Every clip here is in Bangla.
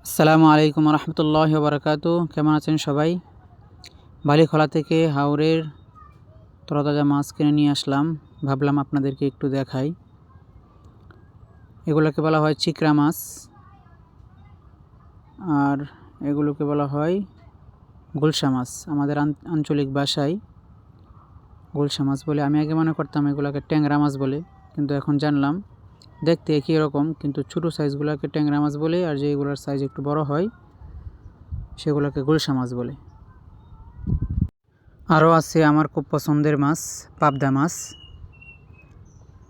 আসসালামু আলাইকুম রহমতুল্লাহি বারাকাতু। কেমন আছেন সবাই? বালিখলা থেকে হাওরের তরতাজা মাছ কিনে নিয়ে আসলাম, ভাবলাম আপনাদেরকে একটু দেখাই। এগুলোকে বলা হয় চিকরা মাছ, আর এগুলোকে বলা হয় গুলশা মাছ। আমাদের আঞ্চলিক ভাষায় গুলশা মাছ বলে। আমি আগে মনে করতাম এগুলোকে ট্যাংরা মাছ বলে, কিন্তু এখন জানলাম দেখতে একই রকম, কিন্তু ছোটো সাইজগুলোকে ট্যাংরা মাছ বলে, আর যেগুলোর সাইজ একটু বড় হয় সেগুলোকে গুলশা মাছ বলে। আরও আছে আমার খুব পছন্দের মাছ, পাবদা মাছ।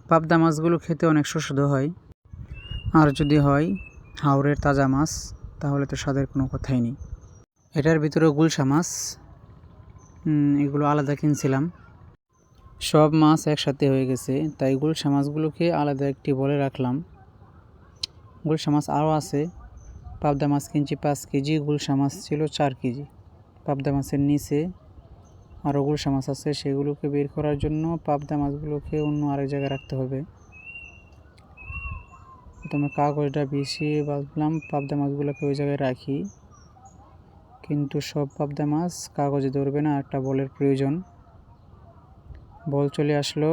পাবদা মাছগুলো খেতে অনেক সুস্বাদু হয়, আর যদি হয় হাওরের তাজা মাছ তাহলে তো স্বাদের কোনো কথাই নেই। এটার ভিতরে গুলশা মাছ, এগুলো আলাদা কিনছিলাম। সব মাছ একসাথে হয়ে গেছে, তাই গুলশা মাছগুলোকে আলাদা একটি বলে রাখলাম। গুলশা মাছ আরও আছে। পাবদা মাছ কিনছি 5 কেজি, গুলশা মাছ ছিল 4 কেজি। পাবদা মাছের নিচে আরও গুলশা মাছ আছে, সেগুলোকে বের করার জন্য পাবদা মাছগুলোকে অন্য আরেক জায়গায় রাখতে হবে। প্রথমে কাগজটা বিছিয়ে ভাবলাম পাবদা মাছগুলোকে ওই জায়গায় রাখি, কিন্তু সব পাবদা মাছ কাগজে ধরবে না, একটা বলের প্রয়োজন। বল চলে আসলো।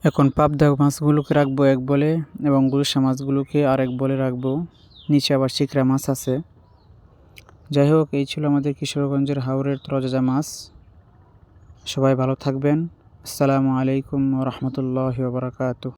এখন পাবদা মাছগুলোকে রাখবো এক বলে, এবং গুলশা মাছগুলোকে আরেক বলে রাখবো। নিচে আবার চিকরা মাছ আছে। যাই হোক, এই ছিল আমাদের কিশোরগঞ্জের হাওরের তরতাজা মাছ। সবাই ভালো থাকবেন। আসসালামু আলাইকুম ওয়া রাহমাতুল্লাহি ওয়া বারাকাতুহু।